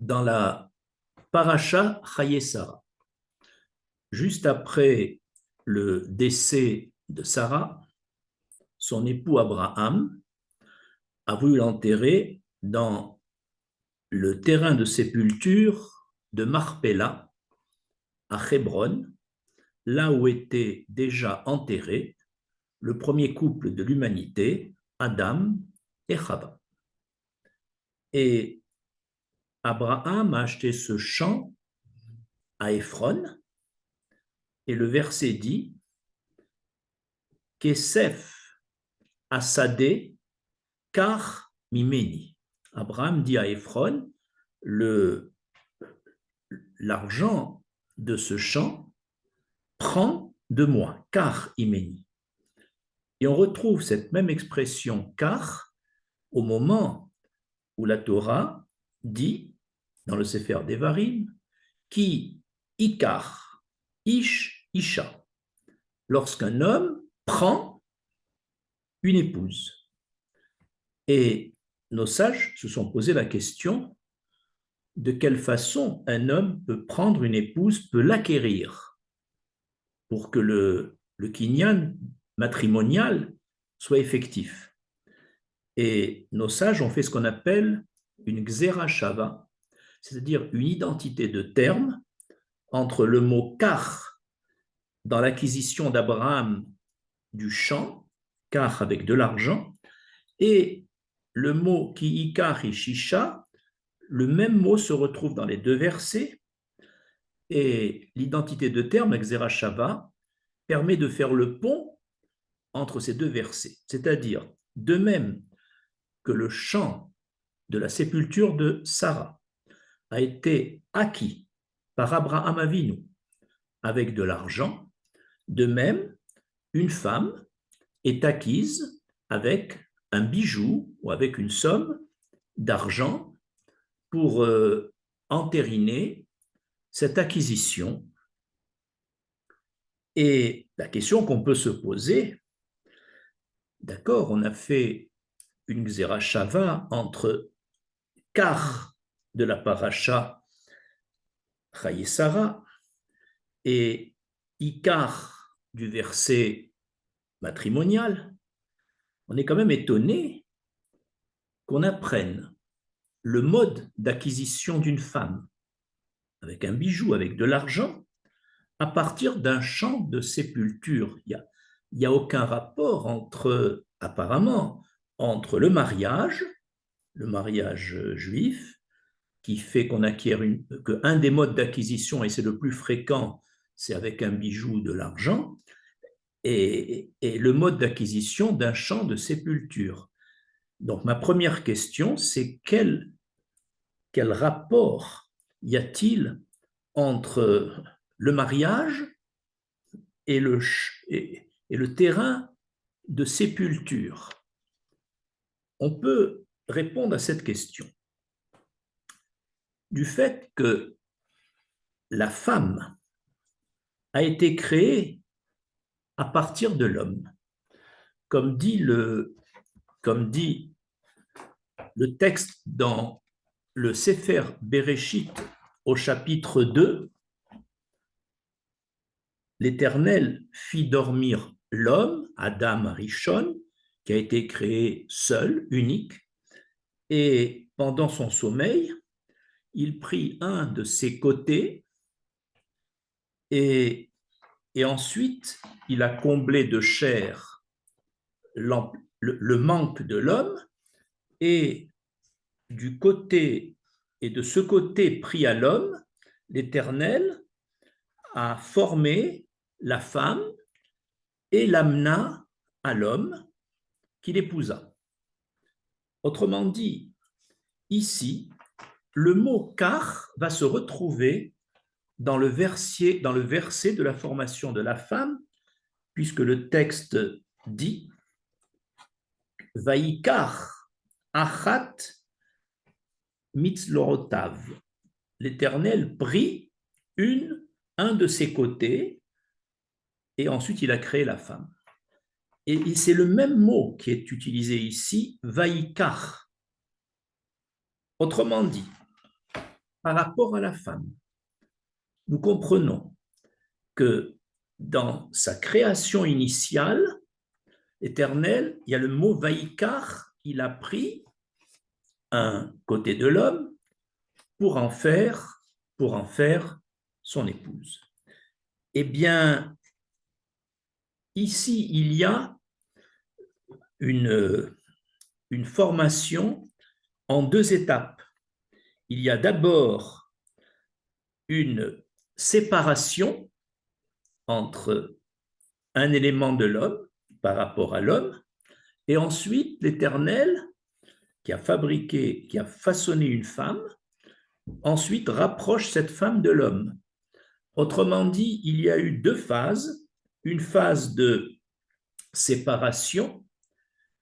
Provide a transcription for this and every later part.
dans la Paracha Chayei-Sarah. Juste après le décès de Sarah, son époux Abraham a voulu l'enterrer dans le terrain de sépulture de Marpella à Hébron, là où était déjà enterré le premier couple de l'humanité, Adam et Chava. Et Abraham a acheté ce champ à Éphron, et le verset dit Kesef Asade Kar Mimeni. Abraham dit à Éphron, l'argent de ce champ prend de moi, Kar Imeni. Et on retrouve cette même expression Kar au moment où la Torah dit, dans le Sefer Devarim, qui Ikar, Ish, Isha, lorsqu'un homme prend une épouse. Et nos sages se sont posé la question de quelle façon un homme peut prendre une épouse, peut l'acquérir pour que le kinyan matrimonial soit effectif. Et nos sages ont fait ce qu'on appelle une xéra shava, c'est-à-dire une identité de terme entre le mot kar dans l'acquisition d'Abraham du champ, kar avec de l'argent, et le mot ki ikar ishisha, le même mot se retrouve dans les deux versets, et l'identité de terme, xéra shava, permet de faire le pont entre ces deux versets. C'est-à-dire, de même que le champ de la sépulture de Sarah a été acquis par Abraham Avinu avec de l'argent, de même, une femme est acquise avec un bijou ou avec une somme d'argent pour entériner cette acquisition. Et la question qu'on peut se poser, d'accord, on a fait une xéra shava entre Kar de la paracha Chayei-Sarah et Ikar du verset matrimonial, on est quand même étonné qu'on apprenne le mode d'acquisition d'une femme avec un bijou, avec de l'argent, à partir d'un champ de sépulture. Il n'y a aucun rapport apparemment, entre le mariage juif, qui fait qu'on acquiert qu'un des modes d'acquisition, et c'est le plus fréquent, c'est avec un bijou de l'argent, et le mode d'acquisition d'un champ de sépulture. Donc ma première question, c'est quel rapport y a-t-il entre le mariage et le terrain de sépulture? On peut répondre à cette question du fait que la femme a été créée à partir de l'homme. Comme dit le texte dans le Sefer Bereshit au chapitre 2, l'Éternel fit dormir l'homme, Adam Rishon, qui a été créé seul, unique, et pendant son sommeil, il prit un de ses côtés et ensuite il a comblé de chair le manque de l'homme, et du côté et de ce côté pris à l'homme, l'Éternel a formé la femme et l'amena à l'homme qu'il épousa. Autrement dit, ici, le mot car va se retrouver dans le verset de la formation de la femme, puisque le texte dit Vaikar achat mitzlorotav. L'Éternel prit un de ses côtés et ensuite il a créé la femme. Et c'est le même mot qui est utilisé ici, Vaikar. Autrement dit, par rapport à la femme. Nous comprenons que dans sa création initiale, éternelle, il y a le mot Vaïkar, il a pris un côté de l'homme pour en faire son épouse. Eh bien, ici, il y a une formation en deux étapes. Il y a d'abord une séparation entre un élément de l'homme par rapport à l'homme, et ensuite l'Éternel qui a fabriqué, qui a façonné une femme, ensuite rapproche cette femme de l'homme. Autrement dit, il y a eu deux phases, une phase de séparation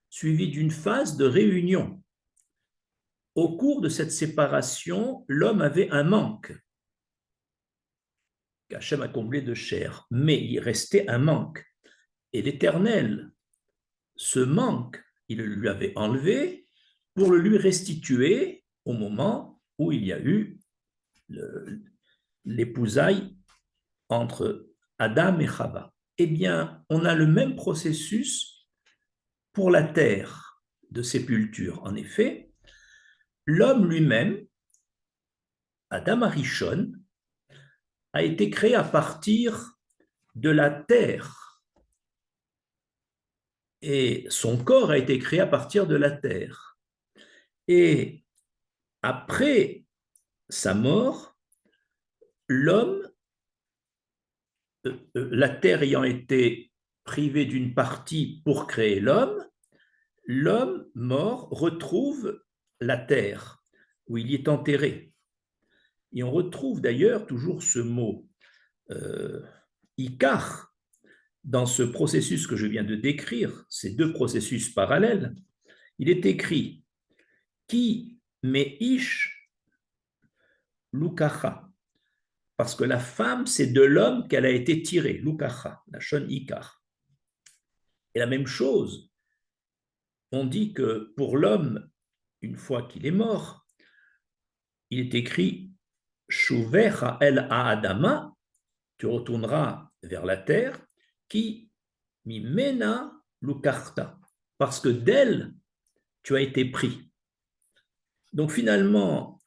suivie d'une phase de réunion. Au cours de cette séparation, l'homme avait un manque qu'Hachem a comblé de chair, mais il restait un manque. Et l'Éternel, ce manque, il le lui avait enlevé pour le lui restituer au moment où il y a eu l'épousaille entre Adam et Chava. Eh bien, on a le même processus pour la terre de sépulture. En effet, l'homme lui-même, Adam Arishon, a été créé à partir de la terre. Et son corps a été créé à partir de la terre. Et après sa mort, l'homme, la terre ayant été privée d'une partie pour créer l'homme, l'homme mort retrouve la terre où il y est enterré. Et on retrouve d'ailleurs toujours ce mot Ikar dans ce processus que je viens de décrire, ces deux processus parallèles. Il est écrit Ki me ish lukacha, parce que la femme, c'est de l'homme qu'elle a été tirée, lukacha, la shon Ikar. Et la même chose, on dit que pour l'homme, une fois qu'il est mort, il est écrit Shuvecha el Adama, tu retourneras vers la terre, qui mimena lukarta, parce que d'elle, tu as été pris. Donc finalement,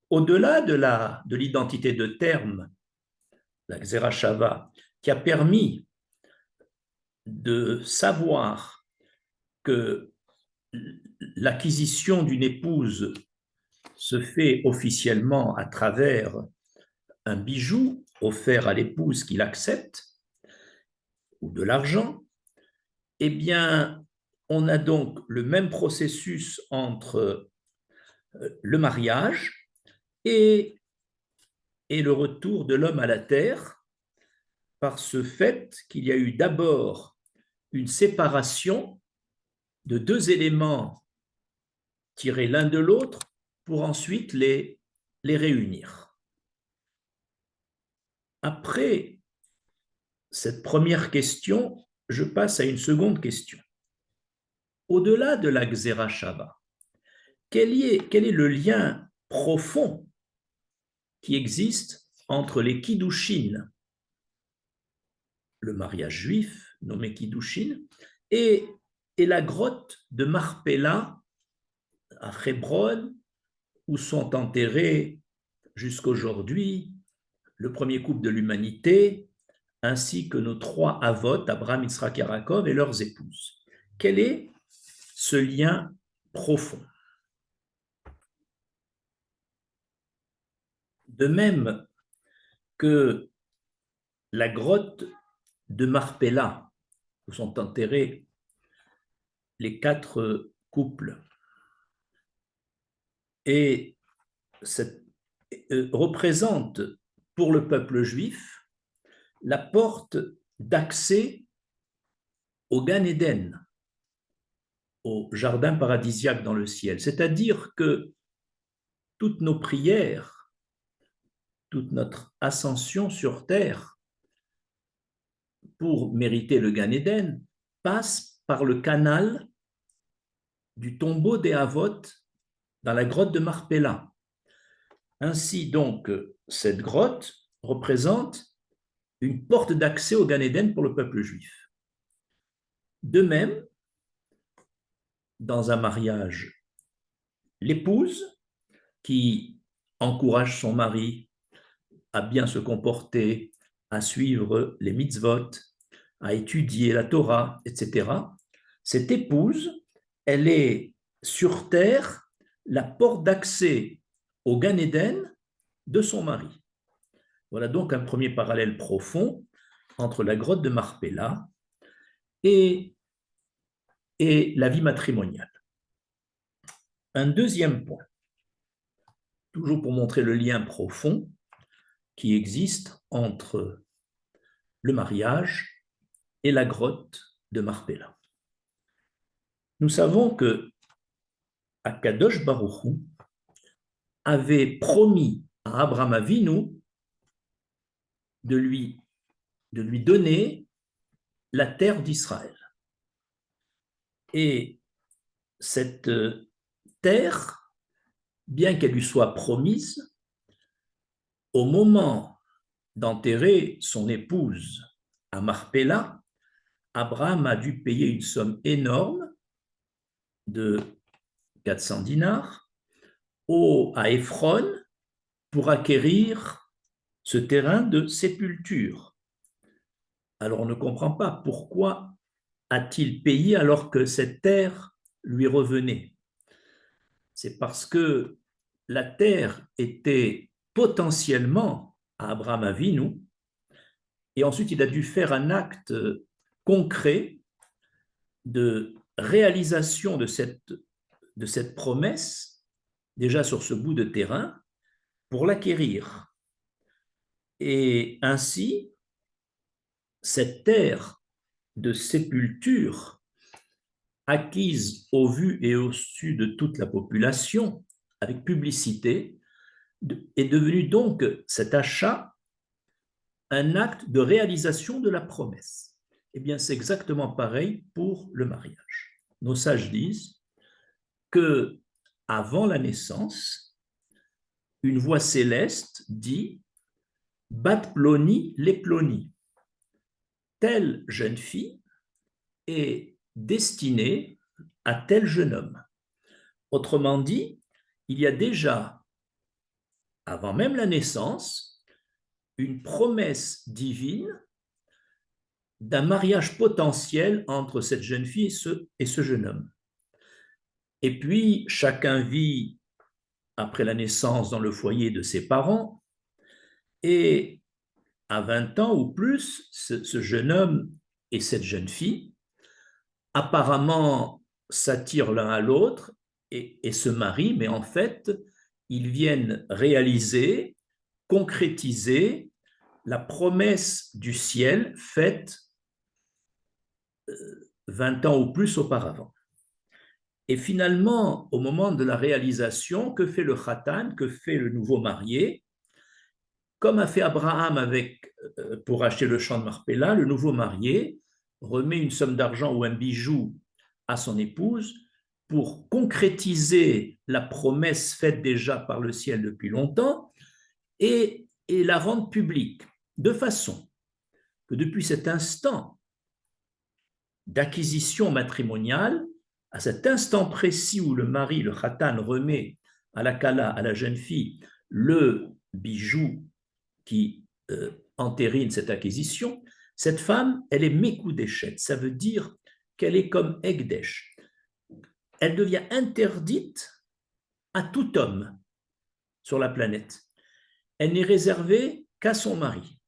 au-delà de l'identité de terme, la Xerashava, qui a permis de savoir que l'acquisition d'une épouse se fait officiellement à travers un bijou offert à l'épouse qu'il accepte, ou de l'argent, eh bien, on a donc le même processus entre le mariage et le retour de l'homme à la terre, par ce fait qu'il y a eu d'abord une séparation de deux éléments tirés l'un de l'autre pour ensuite les réunir. Après cette première question, je passe à une seconde question. Au-delà de la Xéra Shava, quel est le lien profond qui existe entre les Kiddushin, le mariage juif nommé Kiddushin, et la grotte de Marpella à Hébron, où sont enterrés jusqu'aujourd'hui le premier couple de l'humanité, ainsi que nos trois avots, Abraham, Yitzhak et Yaakov, et leurs épouses. Quel est ce lien profond? De même que la grotte de Marpella, où sont enterrés les quatre couples, et représente pour le peuple juif la porte d'accès au Gan Eden, au jardin paradisiaque dans le ciel. C'est-à-dire que toutes nos prières, toute notre ascension sur terre pour mériter le Gan Eden passe par le canal du tombeau des Havot dans la grotte de Marpella. Ainsi donc, cette grotte représente une porte d'accès au Gan Eden pour le peuple juif. De même, dans un mariage, l'épouse qui encourage son mari à bien se comporter, à suivre les mitzvot, à étudier la Torah, etc. Cette épouse, elle est sur terre la porte d'accès au Gan Eden de son mari. Voilà donc un premier parallèle profond entre la grotte de Marpella et, et la vie matrimoniale. Un deuxième point, toujours pour montrer le lien profond qui existe entre le mariage et la grotte de Marpella. Nous savons que Akadosh Baruch Hu avait promis à Abraham Avinu de lui donner la terre d'Israël. Et cette terre, bien qu'elle lui soit promise, au moment d'enterrer son épouse à Marpella, Abraham a dû payer une somme énorme de 400 dinars à Ephron pour acquérir ce terrain de sépulture. Alors on ne comprend pas pourquoi a-t-il payé alors que cette terre lui revenait. C'est parce que la terre était potentiellement à Abraham Avinu, et ensuite il a dû faire un acte concret de réalisation de cette promesse, déjà sur ce bout de terrain, pour l'acquérir. Et ainsi, cette terre de sépulture acquise au vu et au su de toute la population, avec publicité, est devenu donc cet achat un acte de réalisation de la promesse. Eh bien, c'est exactement pareil pour le mariage. Nos sages disent que avant la naissance, une voix céleste dit Bat ploni les ploni. Telle jeune fille est destinée à tel jeune homme. Autrement dit, il y a déjà, avant même la naissance, une promesse divine d'un mariage potentiel entre cette jeune fille et ce jeune homme. Et puis, chacun vit après la naissance dans le foyer de ses parents, et à 20 ans ou plus, ce jeune homme et cette jeune fille apparemment s'attirent l'un à l'autre et se marient, mais en fait, ils viennent réaliser, concrétiser la promesse du ciel faite 20 ans ou plus auparavant. Et finalement, au moment de la réalisation, que fait le khatan, que fait le nouveau marié? Comme a fait Abraham pour acheter le champ de Marpella, le nouveau marié remet une somme d'argent ou un bijou à son épouse pour concrétiser la promesse faite déjà par le ciel depuis longtemps et la rendre publique, de façon que depuis cet instant d'acquisition matrimoniale, à cet instant précis où le mari, le khatan, remet à la kala, à la jeune fille, le bijou qui entérine cette acquisition, cette femme, elle est Mekoudeshet, ça veut dire qu'elle est comme Egdesh. Elle devient interdite à tout homme sur la planète. Elle n'est réservée qu'à son mari.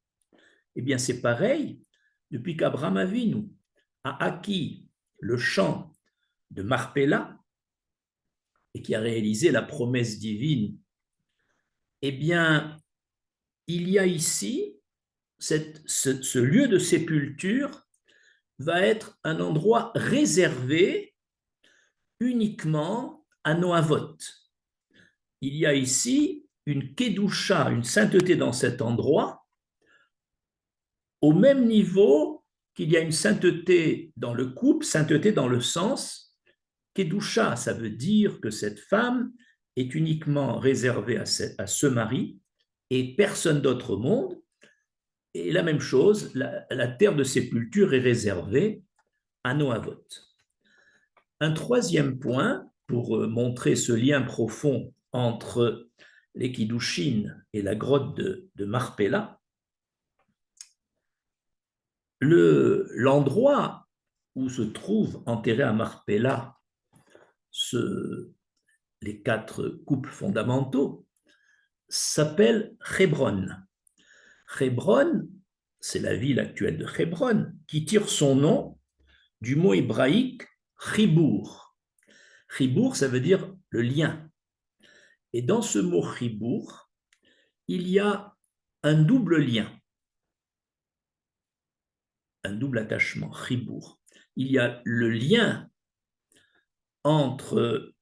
Eh bien, c'est pareil, depuis qu'Abraham Avinu a acquis le champ de Marpella et qui a réalisé la promesse divine, eh bien, il y a ici ce lieu de sépulture va être un endroit réservé uniquement à nos avot. Il y a ici une kedusha, une sainteté dans cet endroit, au même niveau qu'il y a une sainteté dans le couple, sainteté dans le sens kedusha, ça veut dire que cette femme est uniquement réservé à ce mari et personne d'autre au monde. Et la même chose, la terre de sépulture est réservée à nos avots. Un troisième point, pour montrer ce lien profond entre les Kiddushin et la grotte de Marpella, l'endroit où se trouvent enterrés à Marpella les 4 couples fondamentaux s'appelle Hébron. Hébron, c'est la ville actuelle de Hébron, qui tire son nom du mot hébraïque Chibour. Chibour, ça veut dire le lien. Et dans ce mot Chibour, il y a un double lien, un double attachement, Chibour. Il y a le lien entre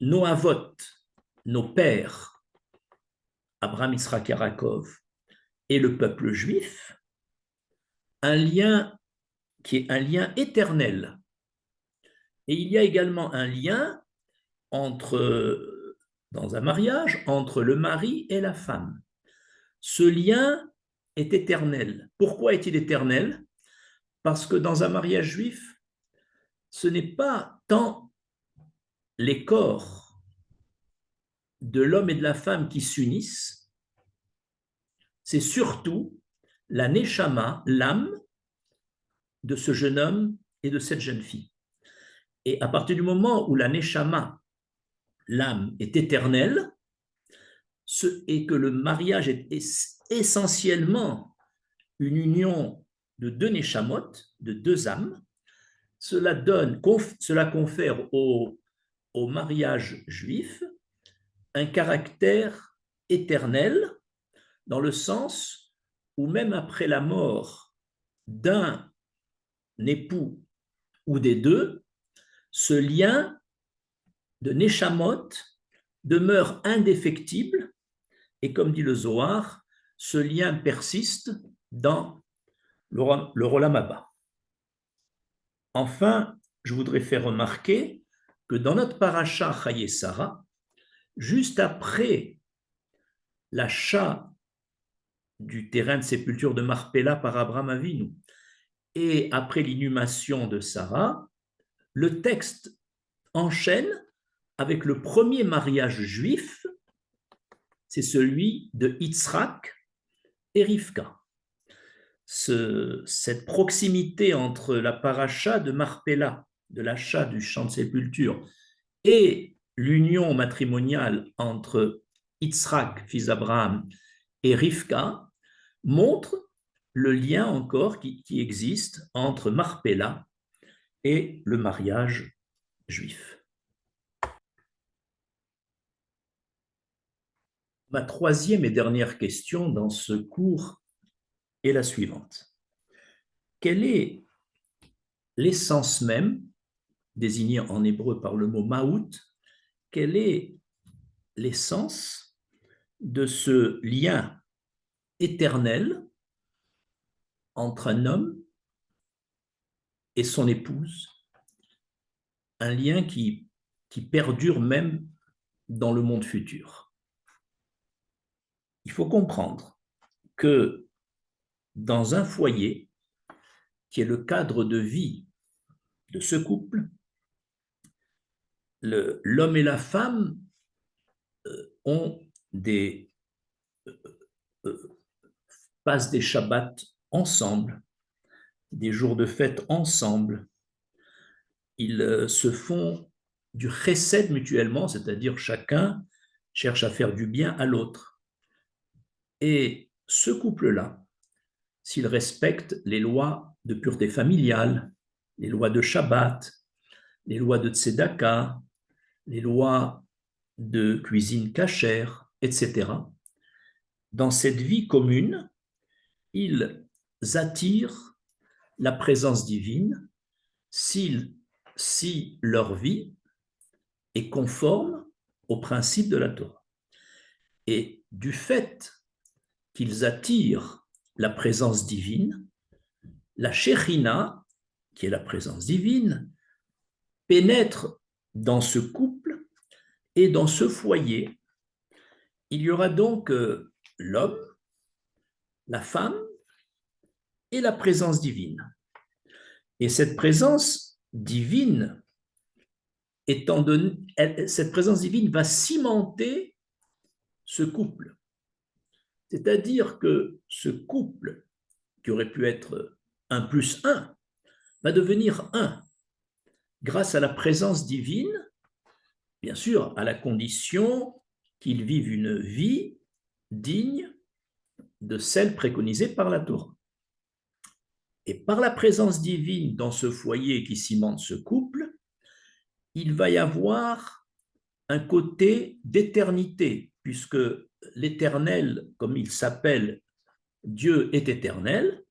nos avots, nos pères, Abraham, Yitzhak, Yaakov, et le peuple juif, un lien qui est un lien éternel. Et il y a également un lien dans un mariage entre le mari et la femme. Ce lien est éternel. Pourquoi est-il éternel? Parce que dans un mariage juif, ce n'est pas tant les corps de l'homme et de la femme qui s'unissent, c'est surtout la neshama, l'âme de ce jeune homme et de cette jeune fille. Et à partir du moment où la neshama, l'âme, est éternelle, et que le mariage est essentiellement une union de 2 neshamot, de 2 âmes, cela confère au mariage juif un caractère éternel, dans le sens où même après la mort d'un époux ou des 2, ce lien de neshamot demeure indéfectible et comme dit le Zohar, ce lien persiste dans le Olam Haba. Enfin, je voudrais faire remarquer que dans notre paracha Chaye Sarah, juste après l'achat du terrain de sépulture de Marpella par Abraham Avinu et après l'inhumation de Sarah, le texte enchaîne avec le premier mariage juif, c'est celui de Yitzhak et Rivka. Cette proximité entre la paracha de Marpella, de l'achat du champ de sépulture, et l'union matrimoniale entre Yitzhak, fils d'Abraham, et Rivka, montre le lien encore qui existe entre Marpella et le mariage juif. Ma troisième et dernière question dans ce cours est la suivante. Quelle est l'essence même, désignée en hébreu par le mot maout, quelle est l'essence de ce lien éternel entre un homme et son épouse, un lien qui perdure même dans le monde futur. Il faut comprendre que dans un foyer, qui est le cadre de vie de ce couple, l'homme et la femme passent des Shabbats ensemble, des jours de fête ensemble. Ils se font du chesed mutuellement, c'est-à-dire chacun cherche à faire du bien à l'autre. Et ce couple-là, s'il respecte les lois de pureté familiale, les lois de Shabbat, les lois de Tzedaka, les lois de cuisine cachère, etc., dans cette vie commune, ils attirent la présence divine si leur vie est conforme aux principes de la Torah. Et du fait qu'ils attirent la présence divine, la Shekhinah, qui est la présence divine, pénètre dans ce couple Et dans ce foyer, il y aura donc l'homme, la femme et la présence divine. Et cette présence divine, cette présence divine va cimenter ce couple. C'est-à-dire que ce couple, qui aurait pu être 1 plus 1, va devenir 1 grâce à la présence divine, bien sûr, à la condition qu'ils vivent une vie digne de celle préconisée par la Torah. Et par la présence divine dans ce foyer qui cimente ce couple, il va y avoir un côté d'éternité, puisque l'éternel, comme il s'appelle, Dieu est éternel,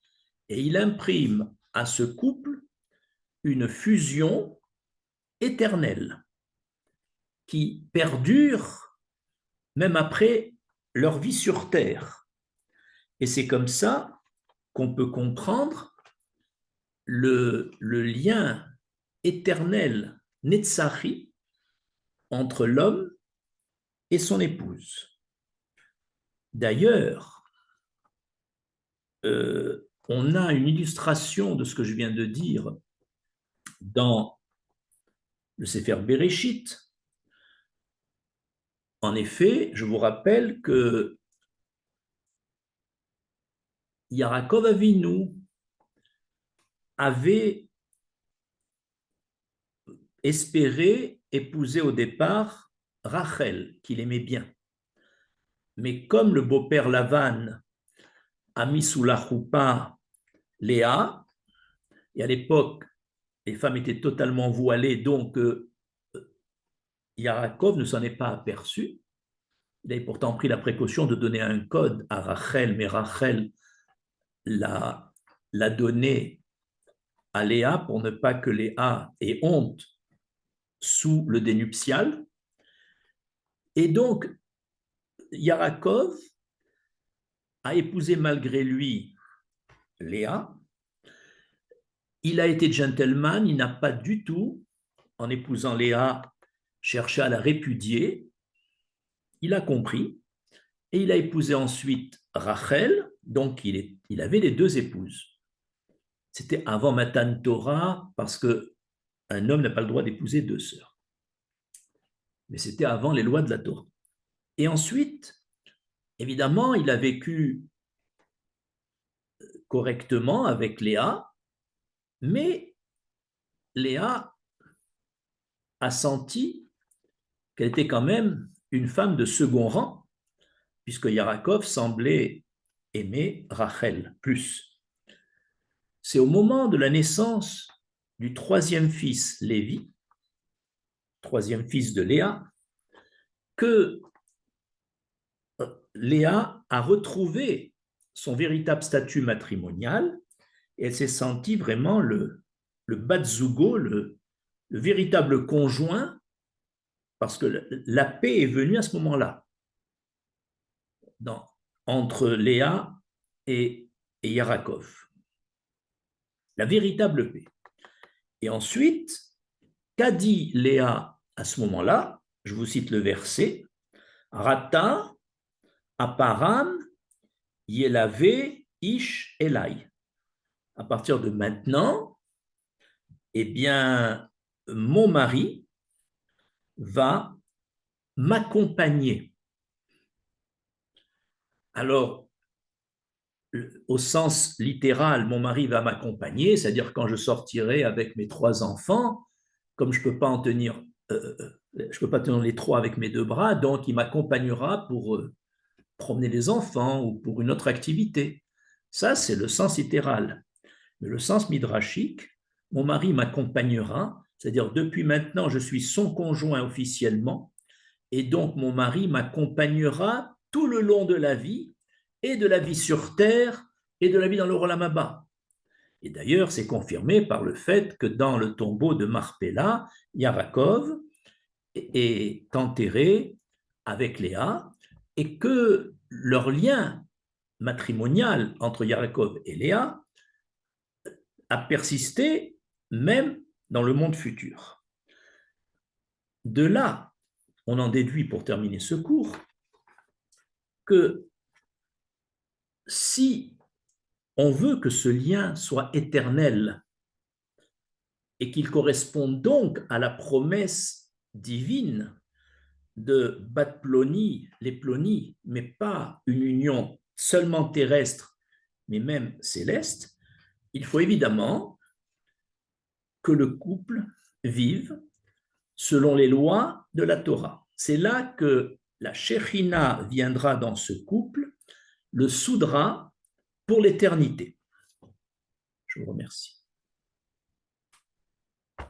et il imprime à ce couple une fusion éternelle qui perdure même après leur vie sur terre. Et c'est comme ça qu'on peut comprendre le lien éternel, Netzachi, entre l'homme et son épouse. D'ailleurs, on a une illustration de ce que je viens de dire dans le Sefer Bereshit. En effet, je vous rappelle que Yaakov Avinu avait espéré épouser au départ Rachel, qu'il aimait bien. Mais comme le beau-père Lavan a mis sous la choupa Léa, et à l'époque, les femmes étaient totalement voilées, donc Yaakov ne s'en est pas aperçu. Il avait pourtant pris la précaution de donner un code à Rachel, mais Rachel l'a donné à Léa pour ne pas que Léa ait honte sous le dénuptial. Et donc, Yaakov a épousé malgré lui Léa. Il a été gentleman, il n'a pas du tout, en épousant Léa, cherché à la répudier. Il a compris et il a épousé ensuite Rachel, donc il avait les 2 épouses. C'était avant Matan Torah parce qu'un homme n'a pas le droit d'épouser 2 sœurs. Mais c'était avant les lois de la Torah. Et ensuite, évidemment, il a vécu correctement avec Léa, mais Léa a senti qu'elle était quand même une femme de second rang, puisque Yaakov semblait aimer Rachel plus. C'est au moment de la naissance du 3e fils, Lévi, 3e fils de Léa, que Léa a retrouvé son véritable statut matrimonial et elle s'est sentie vraiment le bat-zougo, le véritable conjoint, parce que la paix est venue à ce moment-là, entre Léa et Yaakov. La véritable paix. Et ensuite, qu'a dit Léa à ce moment-là? Je vous cite le verset. Rata, aparam, yelave, ish, elai. À partir de maintenant, eh bien, mon mari va m'accompagner. Alors, au sens littéral, mon mari va m'accompagner, c'est-à-dire quand je sortirai avec mes 3 enfants, comme je ne peux pas en tenir, je peux pas tenir les 3 avec mes 2 bras, donc il m'accompagnera pour promener les enfants ou pour une autre activité. Ça, c'est le sens littéral. Mais le sens midrashique, mon mari m'accompagnera, c'est-à-dire depuis maintenant, je suis son conjoint officiellement, et donc mon mari m'accompagnera tout le long de la vie, et de la vie sur terre, et de la vie dans le Olam Haba. Et d'ailleurs, c'est confirmé par le fait que dans le tombeau de Marpella, Yaakov est enterré avec Léa, et que leur lien matrimonial entre Yaakov et Léa a persisté même dans le monde futur. De là on en déduit pour terminer ce cours que si on veut que ce lien soit éternel et qu'il corresponde donc à la promesse divine de Bat Ploni, les Ploni, mais pas une union seulement terrestre, mais même céleste, il faut évidemment que le couple vive selon les lois de la Torah. C'est là que la Shekhinah viendra dans ce couple, le soudra pour l'éternité. Je vous remercie.